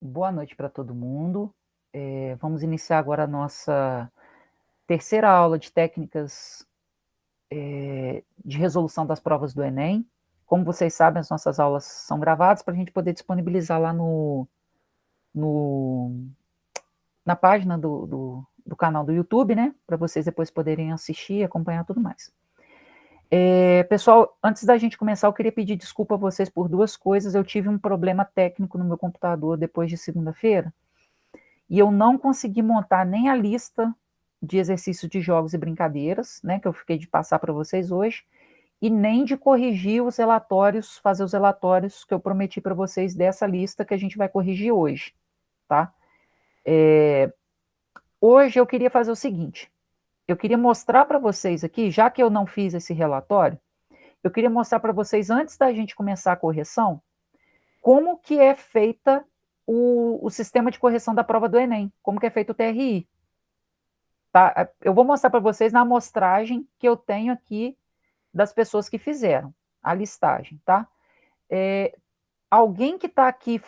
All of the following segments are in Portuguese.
Boa noite para todo mundo. Vamos iniciar agora a nossa terceira aula de técnicas de resolução das provas do Enem. Como vocês sabem, as nossas aulas são gravadas para a gente poder disponibilizar lá no- na página do canal do YouTube, né? Para vocês depois poderem assistir e acompanhar tudo mais. Pessoal, antes da gente começar, eu queria pedir desculpa a vocês por duas coisas. Eu tive um problema técnico no meu computador depois de segunda-feira. E eu não consegui montar nem a lista de exercícios de jogos e brincadeiras, né, que eu fiquei de passar para vocês hoje, e nem de corrigir os relatórios, fazer os relatórios que eu prometi para vocês dessa lista que a gente vai corrigir hoje, tá? Hoje eu queria fazer o seguinte, eu queria mostrar para vocês aqui, já que eu não fiz esse relatório, eu queria mostrar para vocês, antes da gente começar a correção, como que é feita o sistema de correção da prova do Enem, como que é feito o TRI. Tá? Eu vou mostrar para vocês na amostragem que eu tenho aqui das pessoas que fizeram a listagem, tá? Alguém que está aqui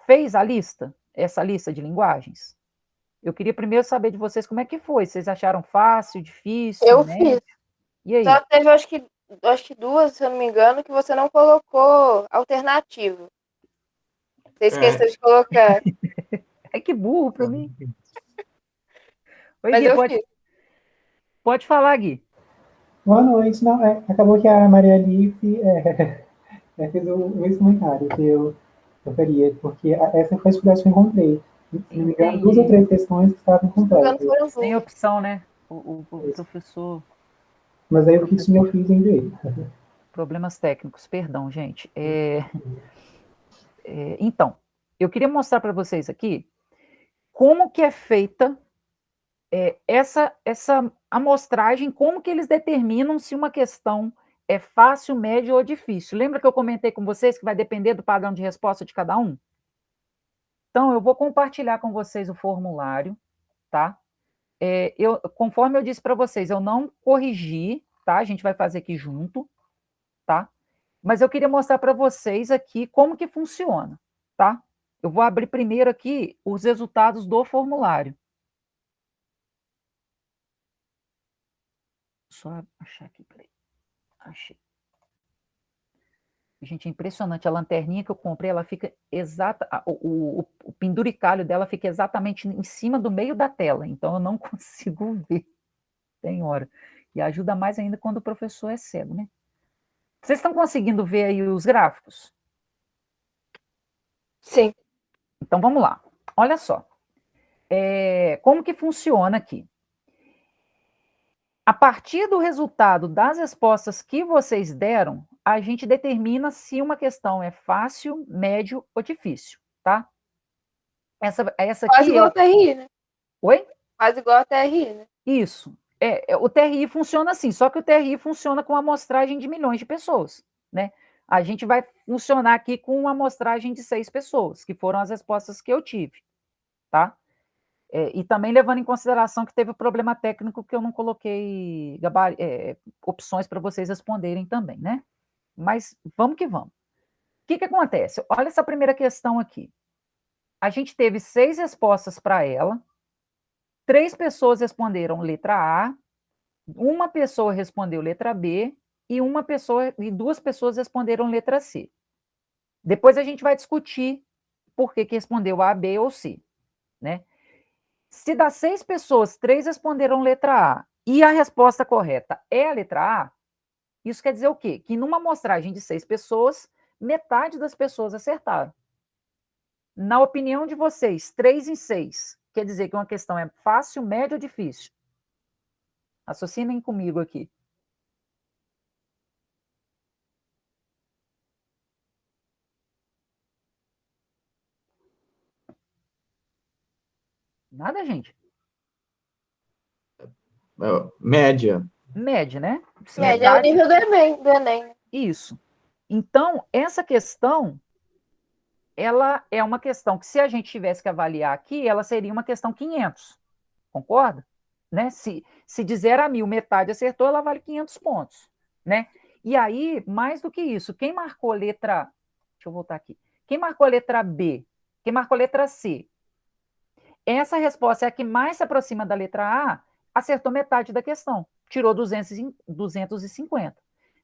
fez a lista, essa lista de linguagens? Eu queria primeiro saber de vocês como é que foi. Vocês acharam fácil, difícil, Eu fiz. médio? E aí? Só teve, acho que duas, se eu não me engano, que você não colocou alternativo. Você esqueceu É, de colocar. É que burro para mim. Oi, Mas Gui, eu pode, fiz. pode falar, Gui. Boa noite. Não, acabou que a Maria Alice fez o mesmo comentário que eu faria, porque essa foi a dificuldade que eu encontrei. Se não me engano, duas ou Entendi. três questões que estavam Se não me engano, incompletas. foram Sem duas. opção, né? O professor. Mas aí o que tinha eu fiz em vez. Problemas técnicos, perdão, gente. Então, eu queria mostrar para vocês aqui como que é feita essa amostragem, como que eles determinam se uma questão é fácil, média ou difícil. Lembra que eu comentei com vocês que vai depender do padrão de resposta de cada um? Então, eu vou compartilhar com vocês o formulário, tá? Conforme eu disse para vocês, eu não corrigi, tá? A gente vai fazer aqui junto, tá? Mas eu queria mostrar para vocês aqui como que funciona, tá? Eu vou abrir primeiro aqui os resultados do formulário. Só achar aqui, peraí. Achei. Gente, é impressionante. A lanterninha que eu comprei, ela fica exata. O penduricalho dela fica exatamente em cima do meio da tela. Então eu não consigo ver. Tem hora. E ajuda mais ainda quando o professor é cego, né? Vocês estão conseguindo ver aí os gráficos? Sim. Então vamos lá. Olha só. Como que funciona aqui? A partir do resultado das respostas que vocês deram, a gente determina se uma questão é fácil, médio ou difícil, tá? Essa Quase aqui igual a TRI, né? Oi? Quase igual a TRI, né? Isso. O TRI funciona assim, só que o TRI funciona com amostragem de milhões de pessoas, né? A gente vai funcionar aqui com uma amostragem de 6 pessoas, que foram as respostas que eu tive, tá? E também levando em consideração que teve o problema técnico que eu não coloquei opções para vocês responderem também, né? Mas vamos que vamos. O que acontece? Olha essa primeira questão aqui. A gente teve 6 respostas para ela, 3 pessoas responderam letra A, uma pessoa respondeu letra B e 2 pessoas responderam letra C. Depois a gente vai discutir por que respondeu A, B ou C, né? Se das 6 pessoas, 3 responderam letra A e a resposta correta é a letra A, isso quer dizer o quê? Que numa amostragem de 6 pessoas, metade das pessoas acertaram. Na opinião de vocês, 3 em 6, quer dizer que uma questão é fácil, média ou difícil? Raciocinem comigo aqui. Nada, gente? média. Média, né? Média é o Metade. nível do Enem, né? Isso. Então, essa questão, ela é uma questão que, se a gente tivesse que avaliar aqui, ela seria uma questão 500. Concorda? Né? Se de 0 a 1000 metade acertou, ela vale 500 pontos. Né? E aí, mais do que isso, quem marcou letra... Deixa eu voltar aqui. Quem marcou a letra B Quem marcou letra C? Essa resposta é a que mais se aproxima da letra A, acertou metade da questão, tirou 250.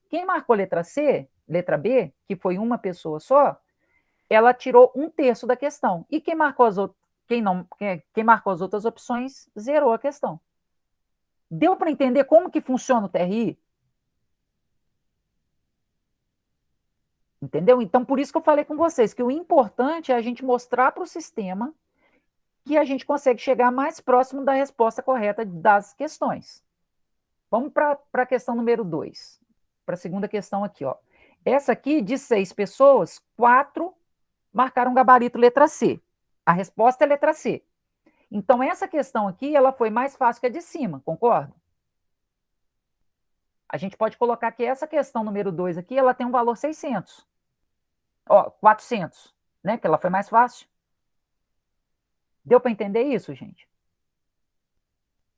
Quem marcou letra C, letra B, que foi uma pessoa só, ela tirou 1/3 da questão. E quem marcou quem marcou as outras opções, zerou a questão. Deu para entender como que funciona o TRI? Entendeu? Então, por isso que eu falei com vocês, que o importante é a gente mostrar para o sistema que a gente consegue chegar mais próximo da resposta correta das questões. Vamos para a questão número 2, para a segunda questão aqui. Ó. Essa aqui, de 6 pessoas, 4 marcaram gabarito letra C. A resposta é letra C. Então, essa questão aqui, ela foi mais fácil que a de cima, concorda? A gente pode colocar que essa questão número 2 aqui, ela tem um valor 600. Ó, 400, né? Que ela foi mais fácil. Deu para entender isso, gente?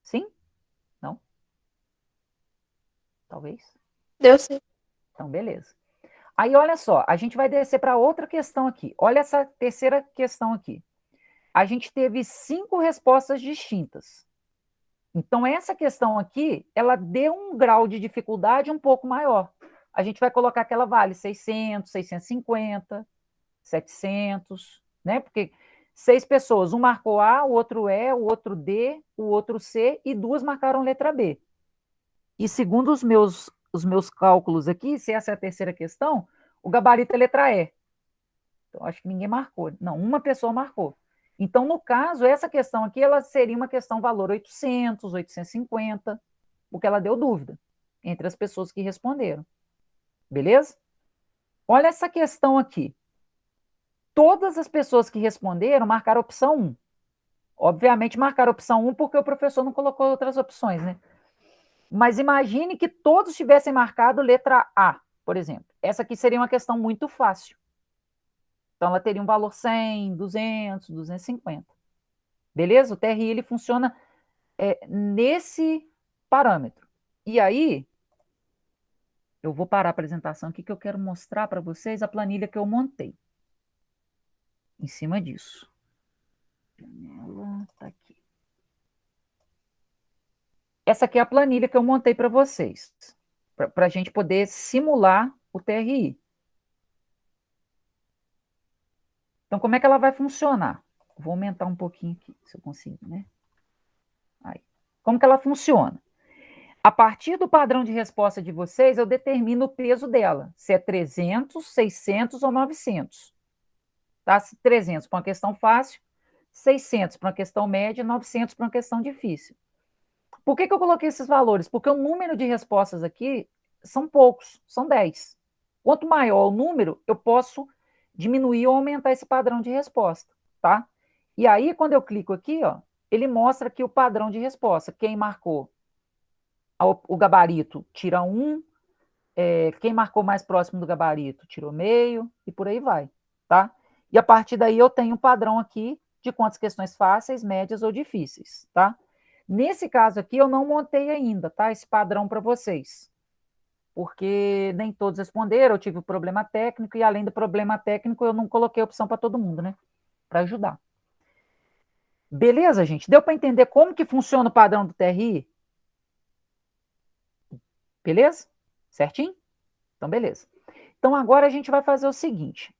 Sim? Não? Talvez? Deu sim. Então, beleza. Aí, olha só, a gente vai descer para outra questão aqui. Olha essa terceira questão aqui. A gente teve 5 respostas distintas. Então, essa questão aqui, ela deu um grau de dificuldade um pouco maior. A gente vai colocar que ela vale 600, 650, 700, né? Porque 6 pessoas, um marcou A, o outro E, o outro D, o outro C, e 2 marcaram letra B. E segundo os meus cálculos aqui, se essa é a terceira questão, o gabarito é letra E. Então, acho que ninguém marcou. Não, uma pessoa marcou. Então, no caso, essa questão aqui, ela seria uma questão valor 800, 850, porque ela deu dúvida entre as pessoas que responderam. Beleza? Olha essa questão aqui. Todas as pessoas que responderam marcaram a opção 1. Obviamente, marcaram a opção 1 porque o professor não colocou outras opções, né? Mas imagine que todos tivessem marcado letra A, por exemplo. Essa aqui seria uma questão muito fácil. Então, ela teria um valor 100, 200, 250. Beleza? O TRI, ele funciona nesse parâmetro. E aí, eu vou parar a apresentação aqui que eu quero mostrar para vocês a planilha que eu montei. Em cima disso. Ela tá aqui. Essa aqui é a planilha que eu montei para vocês, para a gente poder simular o TRI. Então, como é que ela vai funcionar? Vou aumentar um pouquinho aqui, se eu consigo, né? Aí. Como que ela funciona? A partir do padrão de resposta de vocês, eu determino o peso dela, se é 300, 600 ou 900. Tá? 300 para uma questão fácil, 600 para uma questão média, 900 para uma questão difícil. Por que eu coloquei esses valores? Porque o número de respostas aqui são poucos, são 10. Quanto maior o número, eu posso diminuir ou aumentar esse padrão de resposta, tá? E aí, quando eu clico aqui, ó, ele mostra aqui o padrão de resposta. Quem marcou o gabarito tira 1, quem marcou mais próximo do gabarito tirou meio, e por aí vai, tá? E a partir daí eu tenho um padrão aqui de quantas questões fáceis, médias ou difíceis, tá? Nesse caso aqui, eu não montei ainda, tá? Esse padrão para vocês. Porque nem todos responderam, eu tive um problema técnico, e além do problema técnico, eu não coloquei opção para todo mundo, né? Para ajudar. Beleza, gente? Deu para entender como que funciona o padrão do TRI? Beleza? Certinho? Então, beleza. Então, agora a gente vai fazer o seguinte.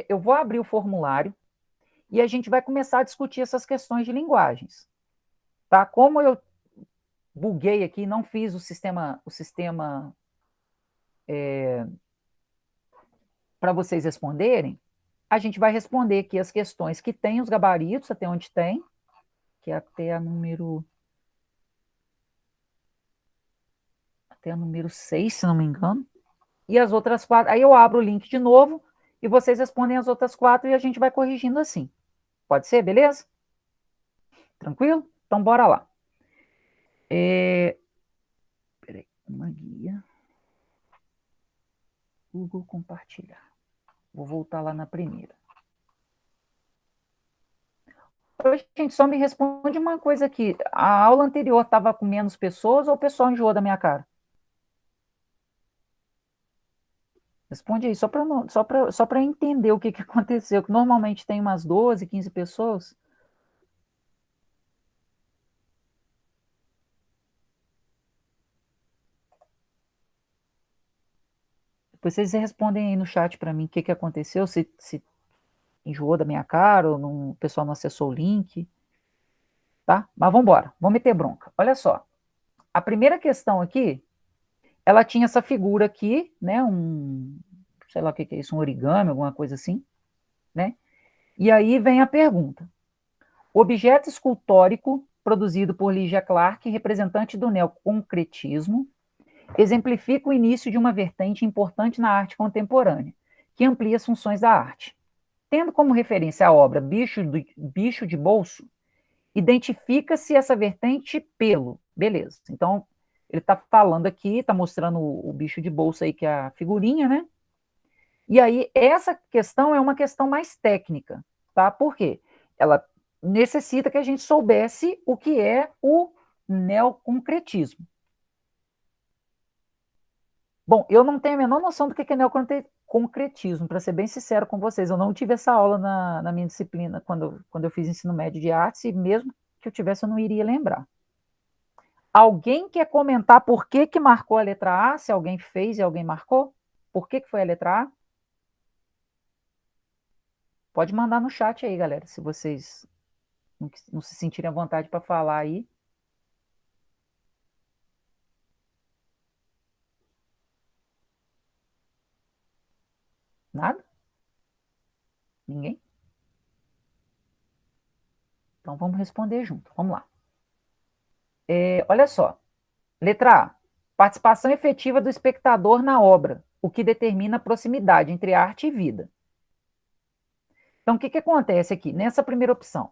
Eu vou abrir o formulário e a gente vai começar a discutir essas questões de linguagens. Tá? Como eu buguei aqui, não fiz o sistema para vocês responderem, a gente vai responder aqui as questões que tem os gabaritos, até onde tem, que é até a número 6, se não me engano. E as outras 4, aí eu abro o link de novo e vocês respondem as outras 4 e a gente vai corrigindo assim. Pode ser, beleza? Tranquilo? Então, bora lá. Peraí, uma guia. Google compartilhar. Vou voltar lá na primeira. Hoje, gente, só me responde uma coisa aqui. A aula anterior estava com menos pessoas ou o pessoal enjoou da minha cara? Responde aí, só para entender o que aconteceu, que normalmente tem umas 12, 15 pessoas. Depois vocês respondem aí no chat para mim o que aconteceu, se enjoou da minha cara, ou o pessoal não acessou o link, tá? Mas vamos embora, vamos meter bronca. Olha só, a primeira questão aqui, ela tinha essa figura aqui, né, sei lá o que é isso, um origami, alguma coisa assim, né? E aí vem a pergunta. O objeto escultórico produzido por Lygia Clark, representante do neoconcretismo, exemplifica o início de uma vertente importante na arte contemporânea, que amplia as funções da arte. Tendo como referência a obra Bicho de Bolso, identifica-se essa vertente pelo. Beleza. Então, ele está falando aqui, está mostrando o bicho de bolso aí, que é a figurinha, né? E aí, essa questão é uma questão mais técnica, tá? Por quê? Ela necessita que a gente soubesse o que é o neoconcretismo. Bom, eu não tenho a menor noção do que é neoconcretismo, para ser bem sincero com vocês. Eu não tive essa aula na minha disciplina quando eu fiz ensino médio de artes, e mesmo que eu tivesse, eu não iria lembrar. Alguém quer comentar por que marcou a letra A? Se alguém fez e alguém marcou? Por que foi a letra A? Pode mandar no chat aí, galera, se vocês não se sentirem à vontade para falar aí. Nada? Ninguém? Então vamos responder junto. Vamos lá. Olha só. Letra A. Participação efetiva do espectador na obra, o que determina a proximidade entre arte e vida. Então, o que acontece aqui? Nessa primeira opção,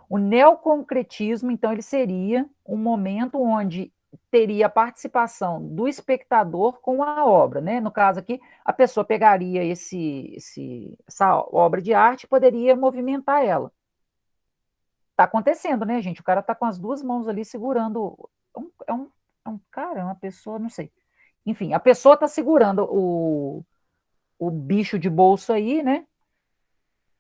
o neoconcretismo, então, ele seria um momento onde teria a participação do espectador com a obra, né? No caso aqui, a pessoa pegaria essa obra de arte e poderia movimentar ela. Está acontecendo, né, gente? O cara está com as duas mãos ali segurando. É um cara, é uma pessoa, não sei. Enfim, a pessoa está segurando o bicho de bolso aí, né?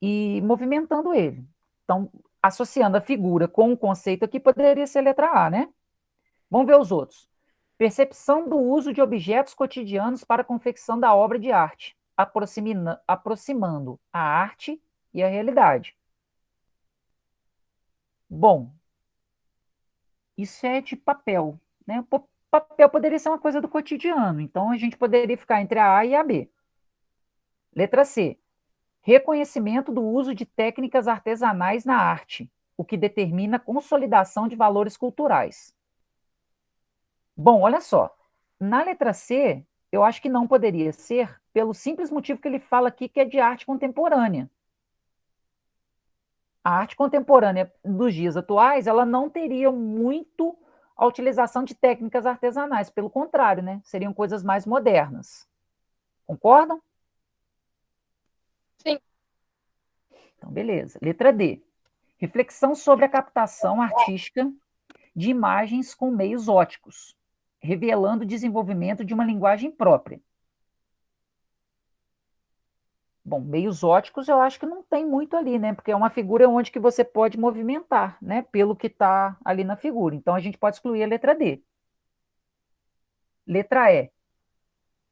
E movimentando ele. Então, associando a figura com o conceito aqui, poderia ser a letra A, né? Vamos ver os outros. Percepção do uso de objetos cotidianos para a confecção da obra de arte, aproximando a arte e a realidade. Bom, isso é de papel, né? Papel poderia ser uma coisa do cotidiano, então a gente poderia ficar entre a A e a B. Letra C. Reconhecimento do uso de técnicas artesanais na arte, o que determina a consolidação de valores culturais. Bom, olha só. Na letra C, eu acho que não poderia ser, pelo simples motivo que ele fala aqui, que é de arte contemporânea. A arte contemporânea dos dias atuais, ela não teria muito a utilização de técnicas artesanais, pelo contrário, né? Seriam coisas mais modernas. Concordam? Sim. Então, beleza. Letra D. Reflexão sobre a captação artística de imagens com meios óticos, revelando o desenvolvimento de uma linguagem própria. Bom, meios óticos eu acho que não tem muito ali, né? Porque é uma figura onde que você pode movimentar, né? Pelo que está ali na figura. Então, a gente pode excluir a letra D. Letra E.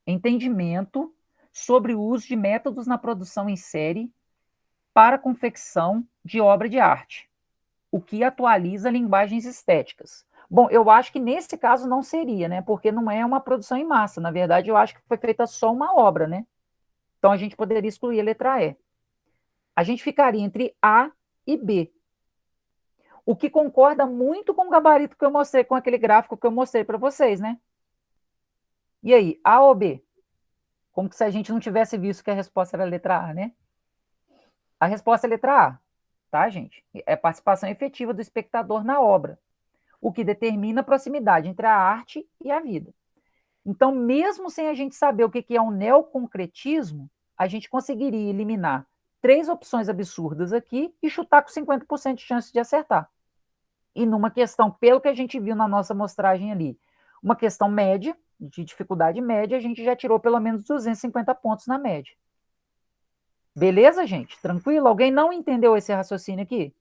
Entendimento sobre o uso de métodos na produção em série para a confecção de obra de arte, o que atualiza linguagens estéticas. Bom, eu acho que nesse caso não seria, né? Porque não é uma produção em massa. Na verdade, eu acho que foi feita só uma obra, né? Então, a gente poderia excluir a letra E. A gente ficaria entre A e B. O que concorda muito com o gabarito que eu mostrei, com aquele gráfico que eu mostrei para vocês, né? E aí, A ou B? Como que se a gente não tivesse visto que a resposta era a letra A, né? A resposta é a letra A, tá, gente? É participação efetiva do espectador na obra, o que determina a proximidade entre a arte e a vida. Então, mesmo sem a gente saber o que é um neoconcretismo, a gente conseguiria eliminar 3 opções absurdas aqui e chutar com 50% de chance de acertar. E numa questão, pelo que a gente viu na nossa amostragem ali, uma questão média, de dificuldade média, a gente já tirou pelo menos 250 pontos na média. Beleza, gente? Tranquilo? Alguém não entendeu esse raciocínio aqui?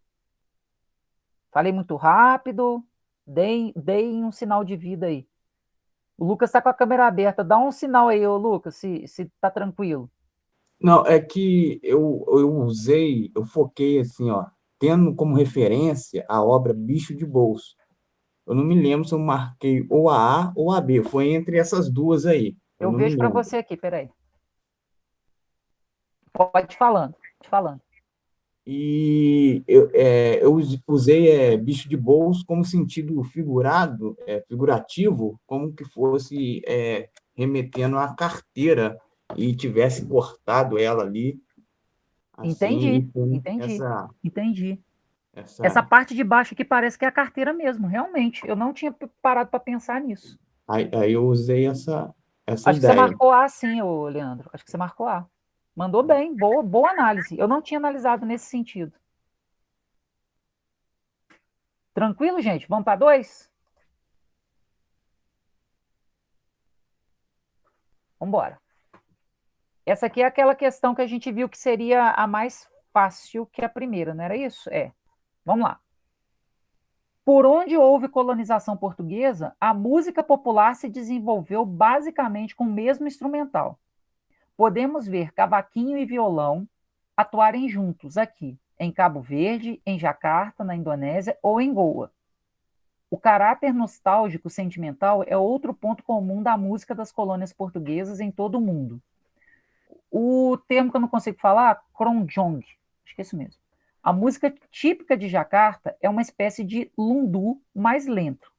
Falei muito rápido, dei um sinal de vida aí. O Lucas está com a câmera aberta, dá um sinal aí, ô Lucas, se tá tranquilo. Não, é que eu foquei assim, ó, tendo como referência a obra Bicho de Bolso. Eu não me lembro se eu marquei ou a A ou a B, foi entre essas duas aí. Eu Eu não me vejo para lembro. você aqui, peraí. Pode ir falando, pode ir falando. E eu usei bicho de bolso como sentido figurado, figurativo, como que fosse remetendo à carteira e tivesse cortado ela ali, assim, e Entendi, com entendi, essa, entendi. Essa essa parte de baixo aqui parece que é a carteira mesmo, realmente. Eu não tinha parado para pensar nisso. aí eu usei essa Acho que você ideia. marcou A, sim, ô Leandro. Acho que você marcou A. Mandou bem, boa análise. Eu não tinha analisado nesse sentido. Tranquilo, gente? Vamos para 2? Vamos embora. Essa aqui é aquela questão que a gente viu que seria a mais fácil que a primeira, não era isso? É. Vamos lá. Por onde houve colonização portuguesa, a música popular se desenvolveu basicamente com o mesmo instrumental. Podemos ver cavaquinho e violão atuarem juntos aqui, em Cabo Verde, em Jacarta, na Indonésia ou em Goa. O caráter nostálgico sentimental é outro ponto comum da música das colônias portuguesas em todo o mundo. O termo que eu não consigo falar, Kronjong, acho que é isso mesmo. A música típica de Jacarta é uma espécie de lundu mais lento,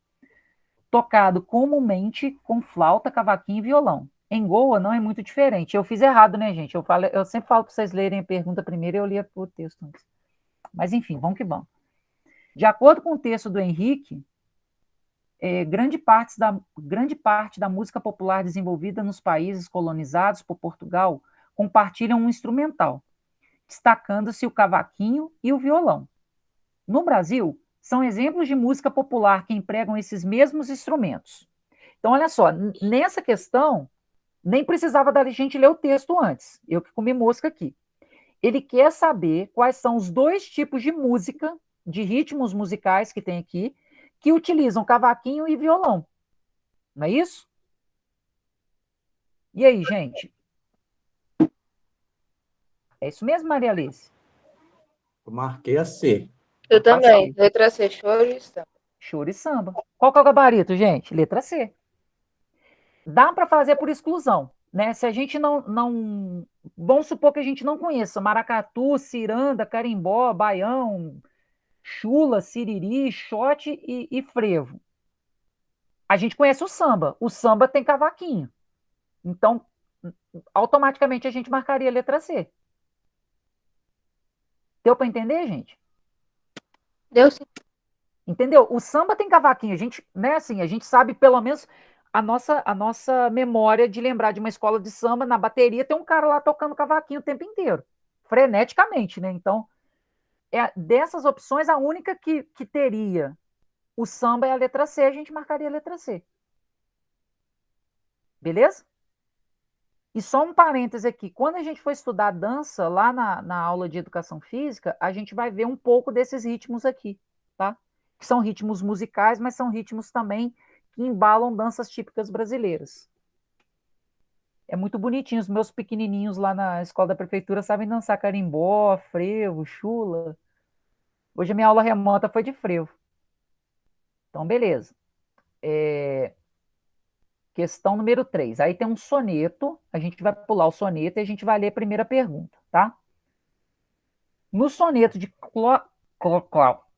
tocado comumente com flauta, cavaquinho e violão. Em Goa não é muito diferente. Eu fiz errado, né, gente? Eu sempre falo para vocês lerem a pergunta primeiro e eu li o texto antes. Mas enfim, vamos que vamos. De acordo com o texto do Henrique, grande parte da música popular desenvolvida nos países colonizados por Portugal compartilham um instrumental, destacando-se o cavaquinho e o violão. No Brasil, são exemplos de música popular que empregam esses mesmos instrumentos. Então, olha só, nessa questão, nem precisava da gente ler o texto antes. Eu que comi mosca aqui. Ele quer saber quais são os dois tipos de música, de ritmos musicais que tem aqui, que utilizam cavaquinho e violão. Não é isso? E aí, gente? É isso mesmo, Maria Alice? Eu marquei a C. Eu também. Passei. Letra C, choro e samba. Choro e samba. Qual que é o gabarito, gente? Letra C. Dá para fazer por exclusão, né? Se a gente não. Vamos supor que a gente não conheça maracatu, ciranda, carimbó, baião, chula, siriri, xote e frevo. A gente conhece o samba. O samba tem cavaquinho. Então, automaticamente a gente marcaria a letra C. Deu para entender, gente? Deu sim. Entendeu? O samba tem cavaquinho. A gente, né, assim, a gente sabe pelo menos a nossa memória de lembrar de uma escola de samba, na bateria tem um cara lá tocando cavaquinho o tempo inteiro, freneticamente, né? Então, dessas opções, a única que teria o samba é a letra C, a gente marcaria a letra C. Beleza? E só um parêntese aqui, quando a gente for estudar dança lá na aula de educação física, a gente vai ver um pouco desses ritmos aqui, tá? Que são ritmos musicais, mas são ritmos também que embalam danças típicas brasileiras. É muito bonitinho, os meus pequenininhos lá na escola da prefeitura sabem dançar carimbó, frevo, chula. Hoje a minha aula remota foi de frevo. Então, beleza. Questão número 3. Aí tem um soneto, a gente vai pular o soneto e a gente vai ler a primeira pergunta, tá? No soneto de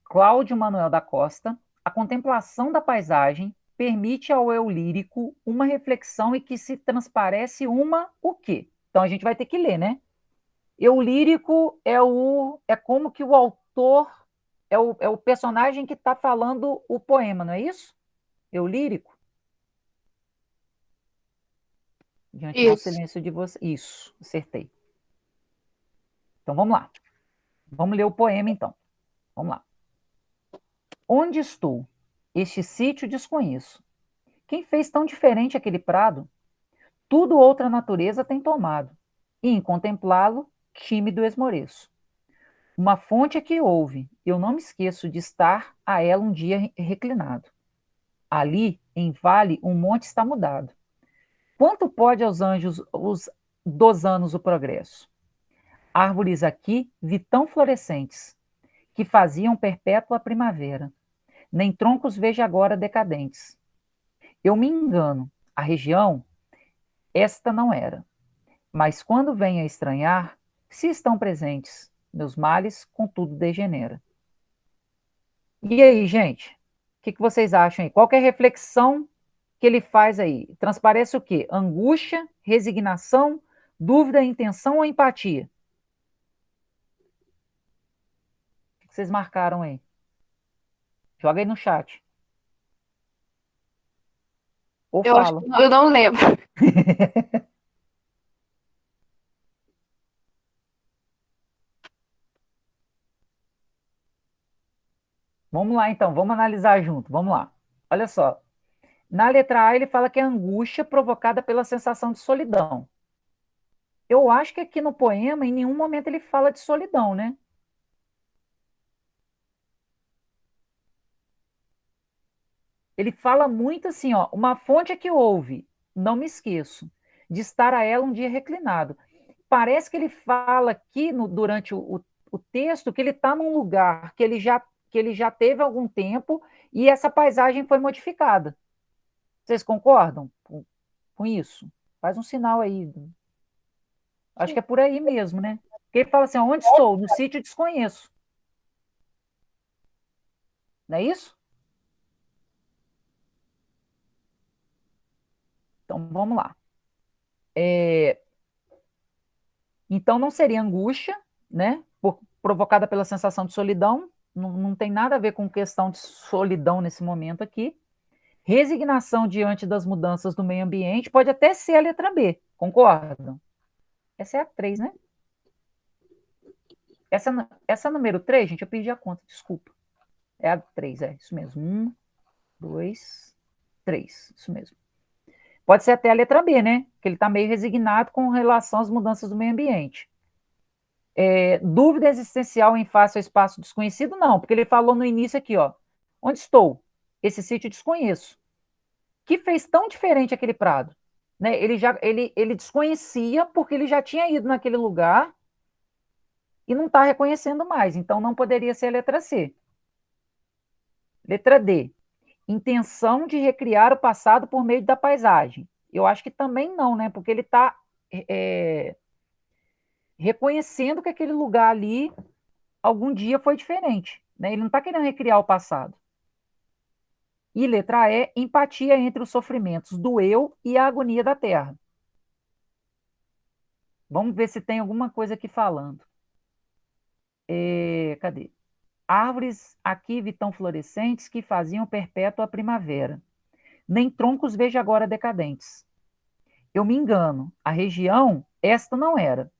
Cláudio Manuel da Costa, a contemplação da paisagem permite ao eu lírico uma reflexão e que se transparece uma o quê? Então a gente vai ter que ler, né? Eu lírico é como que o autor é o personagem que está falando o poema, não é isso? Eu lírico? Diante do Isso. silêncio de você. Isso, acertei. Então vamos lá. Vamos ler o poema então. Vamos lá. Onde estou? Este sítio desconheço. Quem fez tão diferente aquele prado? Tudo outra natureza tem tomado, e em contemplá-lo, tímido esmoreço. Uma fonte é que houve, eu não me esqueço de estar a ela um dia reclinado. Ali, em vale, um monte está mudado. Quanto pode aos anjos dos anos o progresso? Árvores aqui vi tão florescentes, que faziam perpétua primavera. Nem troncos vejo agora decadentes. Eu me engano, a região, esta não era. Mas quando venho a estranhar, se estão presentes, meus males, contudo, degenera. E aí, gente? O que vocês acham aí? Qual que é a reflexão que ele faz aí? Transparece o quê? Angústia, resignação, dúvida, intenção ou empatia? O que vocês marcaram aí? Joga aí no chat. Ou Eu acho fala. que eu não lembro. Vamos lá, então. Vamos analisar junto. Vamos lá. Olha só. Na letra A, ele fala que é angústia provocada pela sensação de solidão. Eu acho que aqui no poema, em nenhum momento ele fala de solidão, né? Ele fala muito assim, ó, uma fonte é que houve, não me esqueço, de estar a ela um dia reclinado. Parece que ele fala aqui durante o texto que ele está num lugar que ele já teve algum tempo e essa paisagem foi modificada. Vocês concordam com isso? Faz um sinal aí. Acho que é por aí mesmo, né? Porque ele fala assim, onde estou? No sítio desconheço. Não é isso? Então, vamos lá. Então, não seria angústia, né? Provocada pela sensação de solidão. Não tem nada a ver com questão de solidão nesse momento aqui. Resignação diante das mudanças do meio ambiente pode até ser a letra B, concordam? Essa é a 3, né? Essa número 3, gente, eu perdi a conta, desculpa. É a 3, é isso mesmo. 1, 2, 3, isso mesmo. Pode ser até a letra B, né? Que ele está meio resignado com relação às mudanças do meio ambiente. Dúvida existencial em face ao espaço desconhecido? Não, porque ele falou no início aqui, ó. Onde estou? Esse sítio desconheço. Que fez tão diferente aquele prado? Né? Ele desconhecia porque ele já tinha ido naquele lugar e não está reconhecendo mais. Então não poderia ser a letra C. Letra D. Intenção de recriar o passado por meio da paisagem. Eu acho que também não, né? Porque ele está reconhecendo que aquele lugar ali algum dia foi diferente. Né? Ele não está querendo recriar o passado. E letra E, empatia entre os sofrimentos do eu e a agonia da terra. Vamos ver se tem alguma coisa aqui falando. Cadê? Árvores aqui vi tão florescentes que faziam perpétua a primavera. Nem troncos vejo agora decadentes. Eu me engano, a região, esta não era.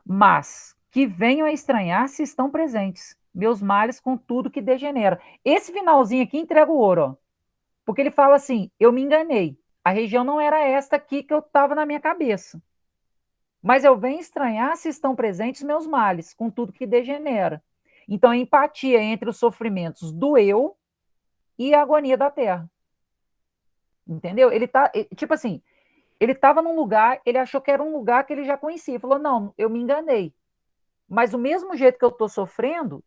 Mas que venham a estranhar se estão presentes. Meus males com tudo que degenera. Esse finalzinho aqui entrega o ouro, ó. Porque ele fala assim, eu me enganei. A região não era esta aqui que eu estava na minha cabeça. Mas eu venho estranhar se estão presentes meus males, com tudo que degenera. Então, a empatia entre os sofrimentos do eu e a agonia da terra. Entendeu? Ele tá, tipo assim, ele estava num lugar, ele achou que era um lugar que ele já conhecia. Falou, não, eu me enganei. Mas o mesmo jeito que eu estou sofrendo,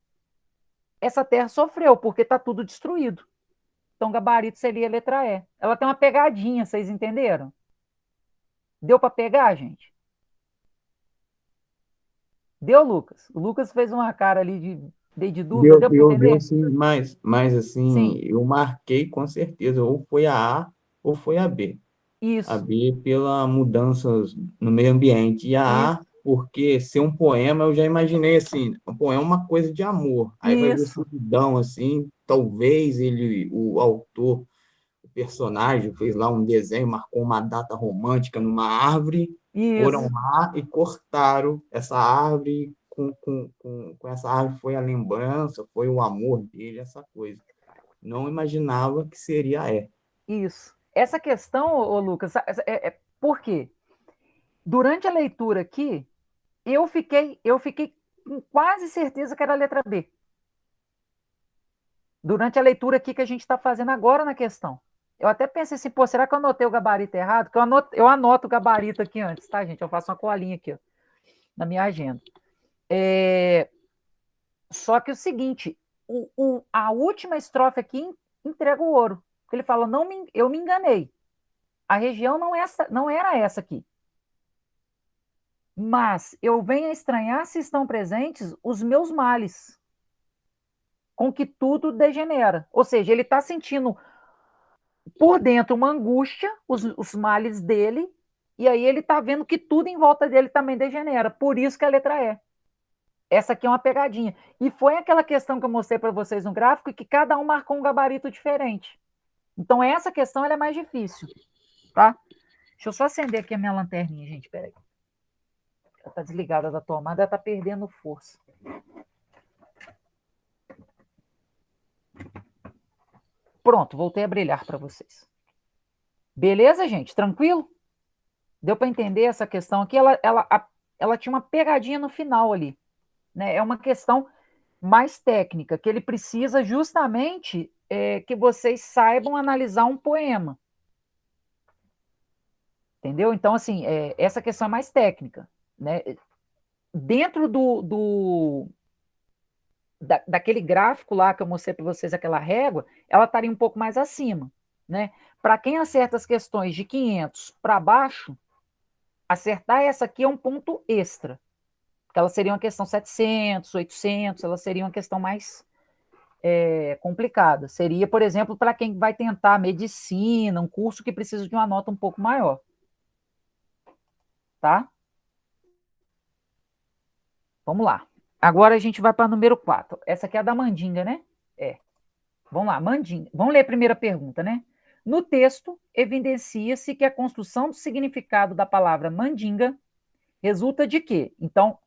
essa terra sofreu, porque está tudo destruído. Então, gabarito seria a letra E. Ela tem uma pegadinha, vocês entenderam? Deu para pegar, gente? Deu, Lucas? O Lucas fez uma cara ali de dúvida, deu para Deu entender? sim, mas assim, Sim, eu marquei com certeza, ou foi a A ou foi a B. A isso, B pela mudanças no meio ambiente, e a isso, A porque ser um poema, eu já imaginei assim, um poema é uma coisa de amor, aí vai ver isso, solidão, assim, talvez ele, o autor, o personagem, fez lá um desenho, marcou uma data romântica numa árvore, foram isso, lá e cortaram essa árvore, com essa árvore foi a lembrança, foi o amor dele, essa coisa. Não imaginava que seria E. isso. essa questão, ô Lucas, por quê? Durante a leitura aqui, eu fiquei com quase certeza que era a letra B. Durante a leitura aqui que a gente está fazendo agora na questão. Eu até pensei assim, pô, será que eu anotei o gabarito errado? Porque eu anoto o gabarito aqui antes, tá, gente? Eu faço uma colinha aqui, ó, na minha agenda. Só que o seguinte, a última estrofe aqui entrega o ouro. Ele fala, eu me enganei. A região não era essa aqui. Mas eu venho a estranhar se estão presentes os meus males, com que tudo degenera. Ou seja, ele está sentindo por dentro uma angústia, os males dele, e aí ele está vendo que tudo em volta dele também degenera. Por isso que a letra E. Essa aqui é uma pegadinha. E foi aquela questão que eu mostrei para vocês no gráfico, que cada um marcou um gabarito diferente. Então, essa questão ela é mais difícil, tá? Deixa eu só acender aqui a minha lanterninha, gente, peraí. Ela está desligada da tomada, ela está perdendo força. Pronto, voltei a brilhar para vocês. Beleza, gente? Tranquilo? Deu para entender essa questão aqui? Ela tinha uma pegadinha no final ali, né? É uma questão mais técnica, que ele precisa justamente que vocês saibam analisar um poema. Entendeu? Então, assim, essa questão é mais técnica, né? Dentro daquele gráfico lá que eu mostrei para vocês, aquela régua, ela estaria um pouco mais acima, né? Para quem acerta as questões de 500 para baixo, acertar essa aqui é um ponto extra, porque ela seria uma questão 700, 800, ela seria uma questão mais complicada. Seria, por exemplo, para quem vai tentar medicina, um curso que precisa de uma nota um pouco maior. Tá? Vamos lá. Agora a gente vai para o número 4. Essa aqui é a da mandinga, né? Vamos lá, mandinga. Vamos ler a primeira pergunta, né? No texto, evidencia-se que a construção do significado da palavra mandinga resulta de quê? Então,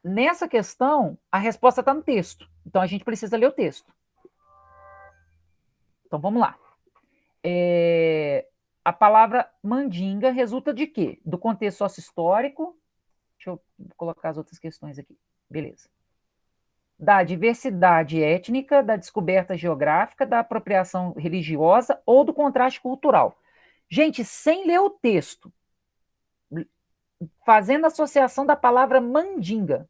nessa questão, a resposta está no texto. Então, a gente precisa ler o texto. Então, vamos lá. A palavra mandinga resulta de quê? Do contexto sócio-histórico. Deixa eu colocar as outras questões aqui. Beleza. Da diversidade étnica, da descoberta geográfica, da apropriação religiosa ou do contraste cultural. Gente, sem ler o texto, fazendo associação da palavra mandinga,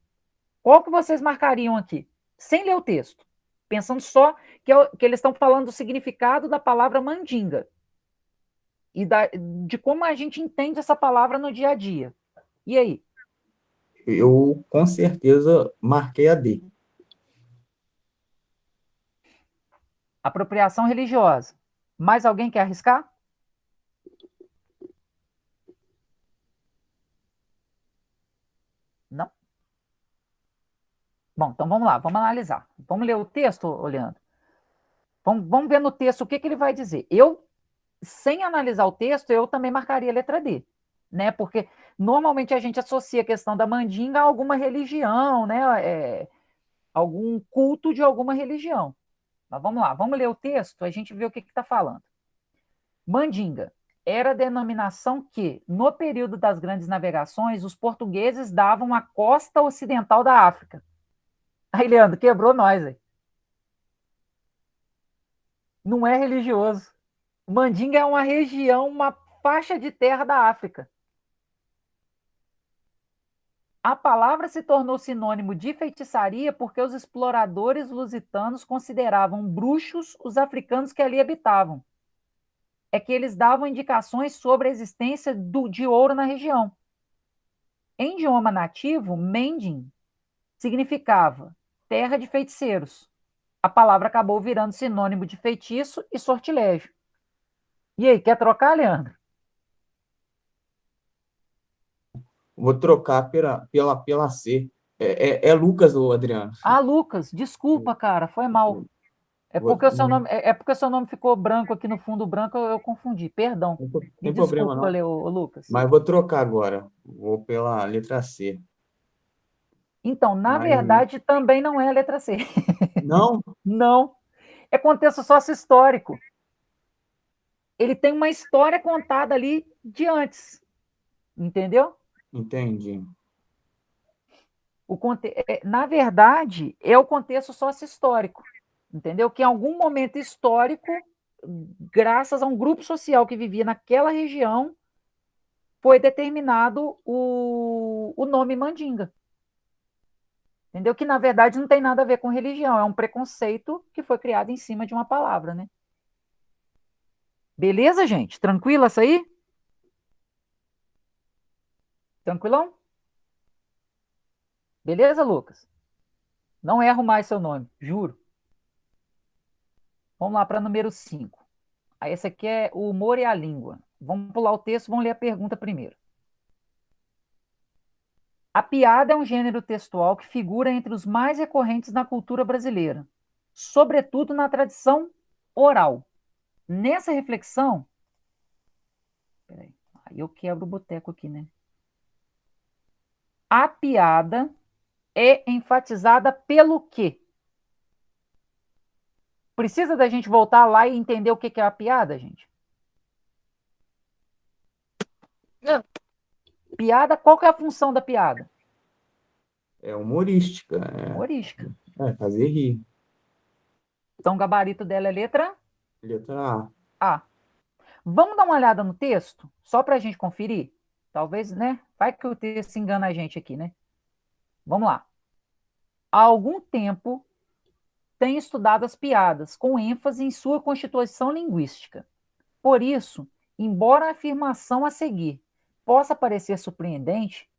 qual que vocês marcariam aqui? Sem ler o texto. Pensando só que eles estão falando do significado da palavra mandinga. E de como a gente entende essa palavra no dia a dia. E aí? Eu, com certeza, marquei a D. Apropriação religiosa. Mais alguém quer arriscar? Não? Bom, então vamos lá, vamos analisar. Vamos ler o texto, Leandro? Vamos ver no texto o que ele vai dizer. Eu, sem analisar o texto, eu também marcaria a letra D, né? Porque normalmente a gente associa a questão da mandinga a alguma religião, né? Algum culto de alguma religião. Mas vamos lá, vamos ler o texto, a gente vê o que está falando. Mandinga era a denominação que, no período das grandes navegações, os portugueses davam à costa ocidental da África. Aí, Leandro, quebrou nós, aí. Não é religioso. Mandinga é uma região, uma faixa de terra da África. A palavra se tornou sinônimo de feitiçaria porque os exploradores lusitanos consideravam bruxos os africanos que ali habitavam. É que eles davam indicações sobre a existência de ouro na região. Em idioma nativo, Mending significava terra de feiticeiros. A palavra acabou virando sinônimo de feitiço e sortilégio. E aí, quer trocar, Leandro? Vou trocar pela C. É Lucas, ou Adriano? Ah, Lucas, desculpa, cara, foi mal. É porque o seu nome ficou branco aqui no fundo branco, eu confundi. Perdão. Não Me tem problema, desculpa, não. Lucas. Mas vou trocar agora. Vou pela letra C. Então, na Mas verdade, também não é a letra C. não? Não. É contexto sócio-histórico. ele tem uma história contada ali de antes, entendeu? Entendi. Na verdade, é o contexto sócio-histórico, entendeu? Que em algum momento histórico, graças a um grupo social que vivia naquela região, foi determinado o nome Mandinga. Entendeu? Que, na verdade, não tem nada a ver com religião, é um preconceito que foi criado em cima de uma palavra, né? Beleza, gente? Tranquilo essa aí? Tranquilão? Beleza, Lucas? Não erro mais seu nome, juro. Vamos lá para número 5. Aí esse aqui é o humor e a língua. Vamos pular o texto, vamos ler a pergunta primeiro. A piada é um gênero textual que figura entre os mais recorrentes na cultura brasileira, sobretudo na tradição oral. Nessa reflexão, peraí, aí eu quebro o boteco aqui, né? A piada é enfatizada pelo quê? Precisa da gente voltar lá e entender o que é a piada, gente? Não. Piada, qual que é a função da piada? É humorística, Humorística. fazer rir. Então, o gabarito dela é letra Letra A. Vamos dar uma olhada no texto, só para a gente conferir? Talvez, né? Vai que o texto engana a gente aqui, né? Vamos lá. Há algum tempo tenho estudado as piadas, com ênfase em sua constituição linguística. Por isso, embora a afirmação a seguir possa parecer surpreendente,